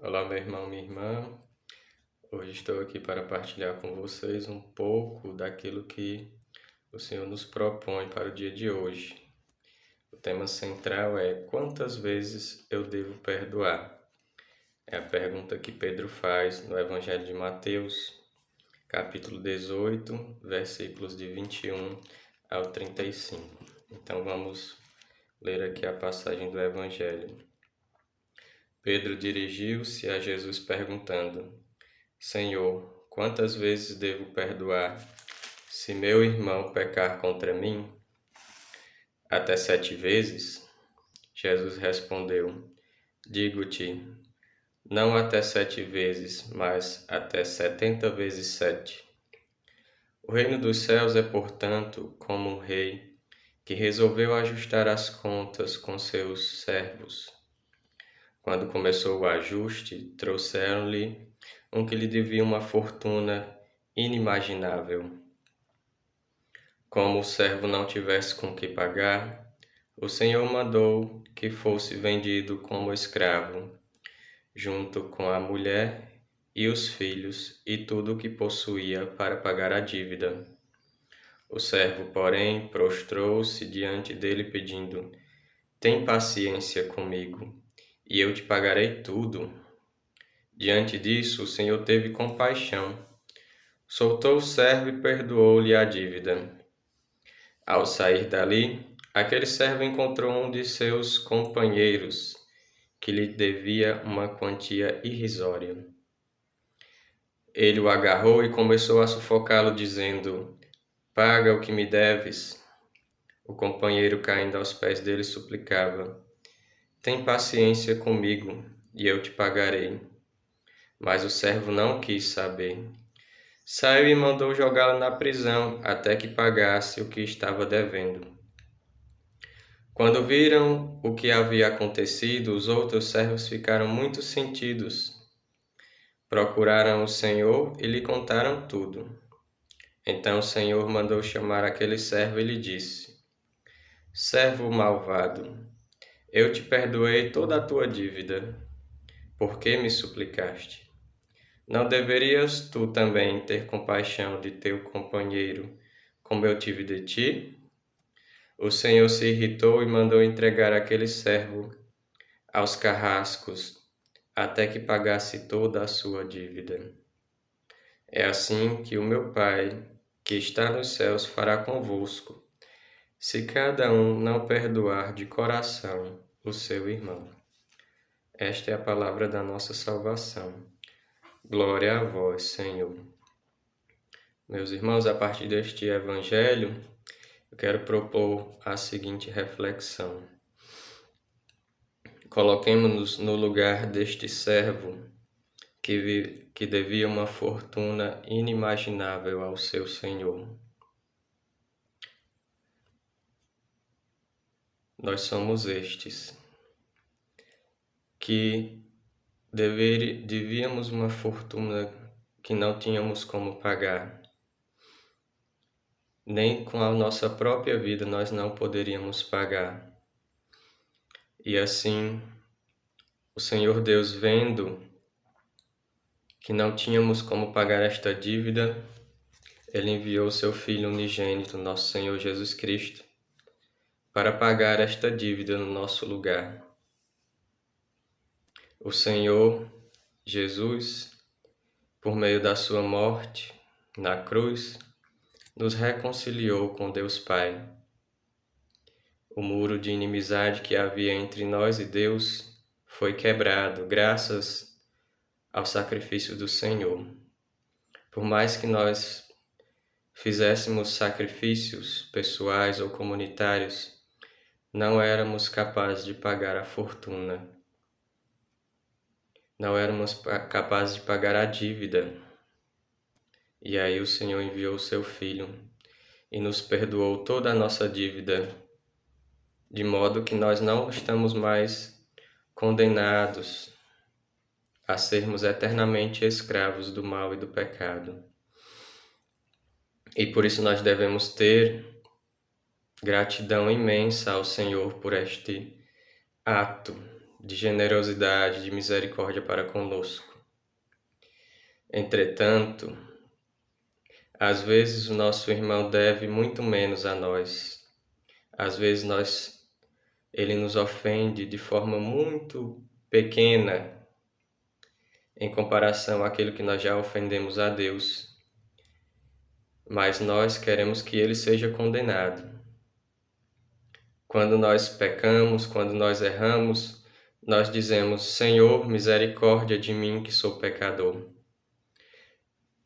Olá, meu irmão, minha irmã. Hoje estou aqui para partilhar com vocês um pouco daquilo que o Senhor nos propõe para o dia de hoje. O tema central é: quantas vezes eu devo perdoar? É a pergunta que Pedro faz no Evangelho de Mateus, capítulo 18, versículos de 21 ao 35. Então vamos ler aqui a passagem do Evangelho. Pedro dirigiu-se a Jesus perguntando: Senhor, quantas vezes devo perdoar se meu irmão pecar contra mim? Até 7 vezes? Jesus respondeu: Digo-te, não até 7 vezes, mas até 70 vezes 7. O reino dos céus é, portanto, como um rei que resolveu ajustar as contas com seus servos. Quando começou o ajuste, trouxeram-lhe um que lhe devia uma fortuna inimaginável. Como o servo não tivesse com que pagar, o Senhor mandou que fosse vendido como escravo, junto com a mulher e os filhos e tudo o que possuía para pagar a dívida. O servo, porém, prostrou-se diante dele pedindo: Tem paciência comigo, e eu te pagarei tudo. Diante disso, o Senhor teve compaixão, soltou o servo e perdoou-lhe a dívida. Ao sair dali, aquele servo encontrou um de seus companheiros, que lhe devia uma quantia irrisória. Ele o agarrou e começou a sufocá-lo, dizendo: Paga o que me deves. O companheiro, caindo aos pés dele, suplicava: Tem paciência comigo, e eu te pagarei. Mas o servo não quis saber. Saiu e mandou jogá-lo na prisão, até que pagasse o que estava devendo. Quando viram o que havia acontecido, os outros servos ficaram muito sentidos. Procuraram o Senhor e lhe contaram tudo. Então o Senhor mandou chamar aquele servo e lhe disse: Servo malvado, eu te perdoei toda a tua dívida. Por que me suplicaste? Não deverias tu também ter compaixão de teu companheiro, como eu tive de ti? O Senhor se irritou e mandou entregar aquele servo aos carrascos, até que pagasse toda a sua dívida. É assim que o meu Pai, que está nos céus, fará convosco, se cada um não perdoar de coração o seu irmão. Esta é a palavra da nossa salvação. Glória a vós, Senhor. Meus irmãos, a partir deste Evangelho, eu quero propor a seguinte reflexão. Coloquemo-nos no lugar deste servo que devia uma fortuna inimaginável ao seu senhor. Nós somos estes, que devíamos uma fortuna que não tínhamos como pagar. Nem com a nossa própria vida nós não poderíamos pagar. E assim, o Senhor Deus, vendo que não tínhamos como pagar esta dívida, Ele enviou seu Filho unigênito, nosso Senhor Jesus Cristo, para pagar esta dívida no nosso lugar. O Senhor Jesus, por meio da sua morte na cruz, nos reconciliou com Deus Pai. O muro de inimizade que havia entre nós e Deus foi quebrado graças ao sacrifício do Senhor. Por mais que nós fizéssemos sacrifícios pessoais ou comunitários, não éramos capazes de pagar a fortuna. Não éramos capazes de pagar a dívida. E aí o Senhor enviou o seu Filho e nos perdoou toda a nossa dívida, de modo que nós não estamos mais condenados a sermos eternamente escravos do mal e do pecado. E por isso nós devemos ter gratidão imensa ao Senhor por este ato de generosidade, de misericórdia para conosco. Entretanto, às vezes o nosso irmão deve muito menos a nós. Às vezes ele nos ofende de forma muito pequena em comparação àquilo que nós já ofendemos a Deus. Mas nós queremos que ele seja condenado. Quando nós pecamos, quando nós erramos, nós dizemos: Senhor, misericórdia de mim que sou pecador.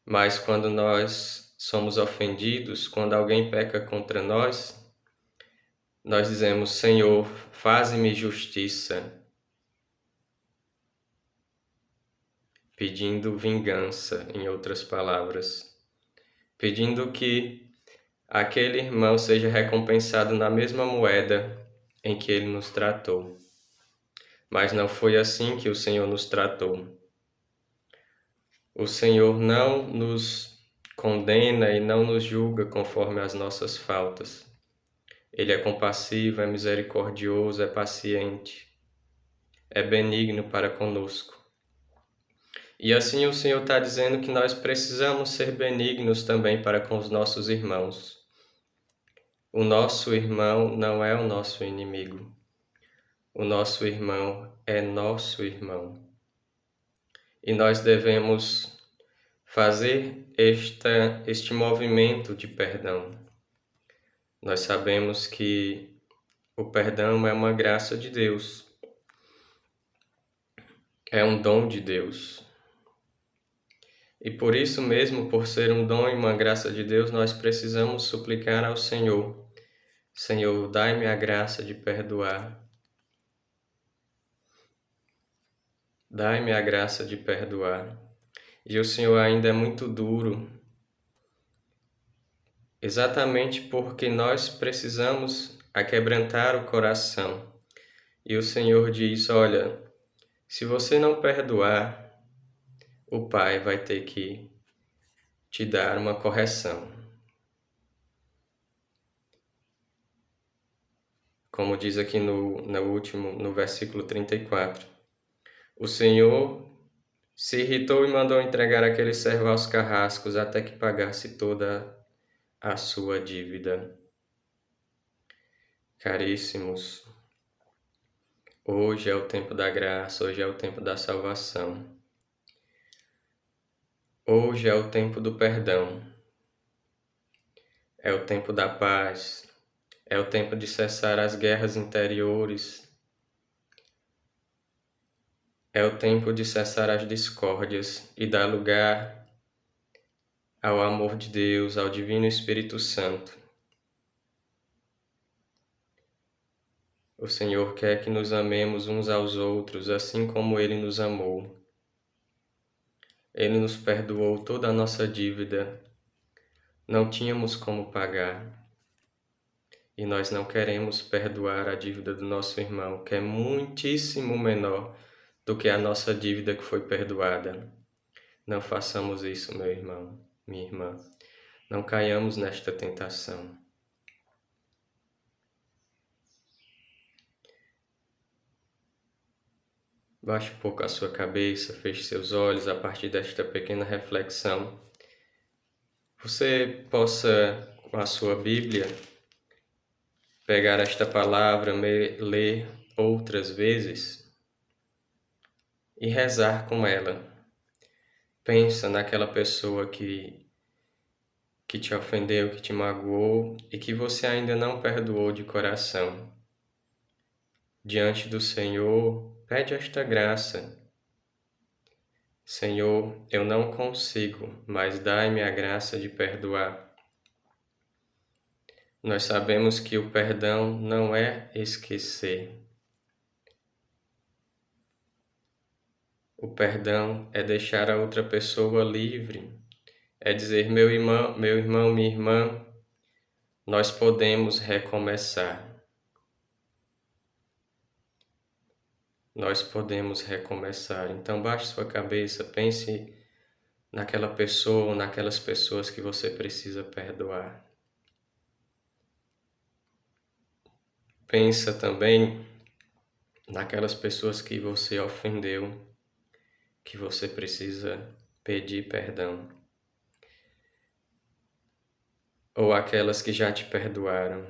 Mas quando nós somos ofendidos, quando alguém peca contra nós, nós dizemos: Senhor, faze-me justiça, pedindo vingança, em outras palavras, pedindo que aquele irmão seja recompensado na mesma moeda em que ele nos tratou. Mas não foi assim que o Senhor nos tratou. O Senhor não nos condena e não nos julga conforme as nossas faltas. Ele é compassivo, é misericordioso, é paciente, é benigno para conosco. E assim o Senhor está dizendo que nós precisamos ser benignos também para com os nossos irmãos. O nosso irmão não é o nosso inimigo. O nosso irmão é nosso irmão. E nós devemos fazer este movimento de perdão. Nós sabemos que o perdão é uma graça de Deus. É um dom de Deus. E por isso mesmo, por ser um dom e uma graça de Deus, nós precisamos suplicar ao Senhor: Senhor, dai-me a graça de perdoar. Dai-me a graça de perdoar. E o Senhor ainda é muito duro, exatamente porque nós precisamos aquebrantar o coração. E o Senhor diz: olha, se você não perdoar, o Pai vai ter que te dar uma correção. Como diz aqui no versículo 34. O Senhor se irritou e mandou entregar aquele servo aos carrascos até que pagasse toda a sua dívida. Caríssimos, hoje é o tempo da graça, hoje é o tempo da salvação. Hoje é o tempo do perdão. É o tempo da paz. É o tempo de cessar as guerras interiores. É o tempo de cessar as discórdias e dar lugar ao amor de Deus, ao Divino Espírito Santo. O Senhor quer que nos amemos uns aos outros, assim como Ele nos amou. Ele nos perdoou toda a nossa dívida. Não tínhamos como pagar. E nós não queremos perdoar a dívida do nosso irmão, que é muitíssimo menor do que a nossa dívida que foi perdoada. Não façamos isso, meu irmão, minha irmã. Não caiamos nesta tentação. Baixe um pouco a sua cabeça, feche seus olhos a partir desta pequena reflexão. Você possa, com a sua Bíblia, pegar esta palavra, ler outras vezes e rezar com ela. Pensa naquela pessoa que te ofendeu, que te magoou e que você ainda não perdoou de coração. Diante do Senhor, pede esta graça. Senhor, eu não consigo, mas dai-me a graça de perdoar. Nós sabemos que o perdão não é esquecer. O perdão é deixar a outra pessoa livre. É dizer, meu irmão, minha irmã, nós podemos recomeçar. Nós podemos recomeçar. Então baixe sua cabeça, pense naquela pessoa ou naquelas pessoas que você precisa perdoar. Pensa também naquelas pessoas que você ofendeu, que você precisa pedir perdão, ou aquelas que já te perdoaram.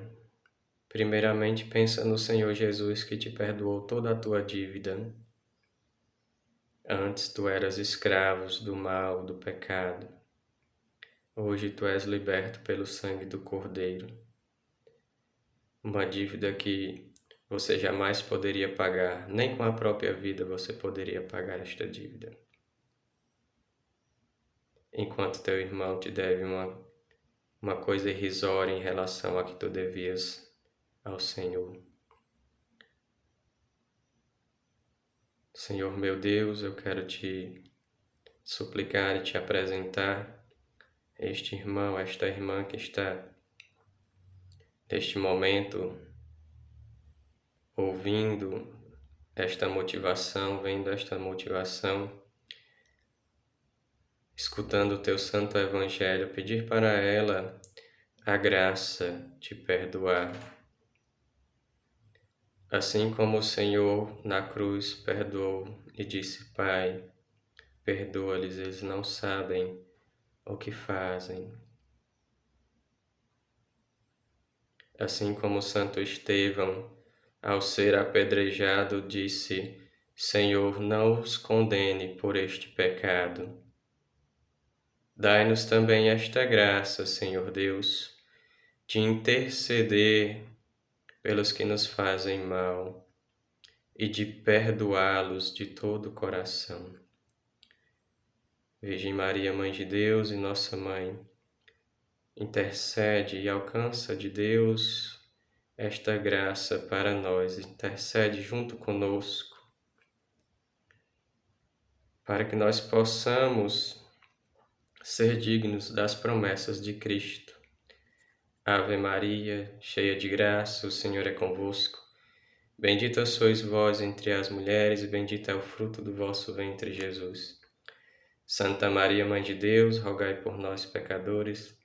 Primeiramente, pensa no Senhor Jesus que te perdoou toda a tua dívida. Antes tu eras escravos do mal, do pecado. Hoje tu és liberto pelo sangue do Cordeiro. Uma dívida que você jamais poderia pagar, nem com a própria vida você poderia pagar esta dívida. Enquanto teu irmão te deve uma coisa irrisória em relação a que tu devias ao Senhor. Senhor meu Deus, eu quero te suplicar e te apresentar este irmão, esta irmã que está neste momento ouvindo esta motivação, vendo esta motivação, escutando o teu santo evangelho, pedir para ela a graça de perdoar. Assim como o Senhor na cruz perdoou e disse: Pai, perdoa-lhes, eles não sabem o que fazem. Assim como o Santo Estevão, ao ser apedrejado, disse: Senhor, não os condene por este pecado. Dai-nos também esta graça, Senhor Deus, de interceder pelos que nos fazem mal e de perdoá-los de todo o coração. Virgem Maria, Mãe de Deus e Nossa Mãe, intercede e alcança de Deus esta graça para nós, intercede junto conosco, para que nós possamos ser dignos das promessas de Cristo. Ave Maria, cheia de graça, o Senhor é convosco. Bendita sois vós entre as mulheres, e bendito é o fruto do vosso ventre, Jesus. Santa Maria, Mãe de Deus, rogai por nós, pecadores,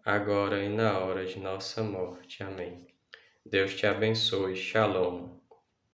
agora e na hora de nossa morte. Amém. Deus te abençoe. Shalom.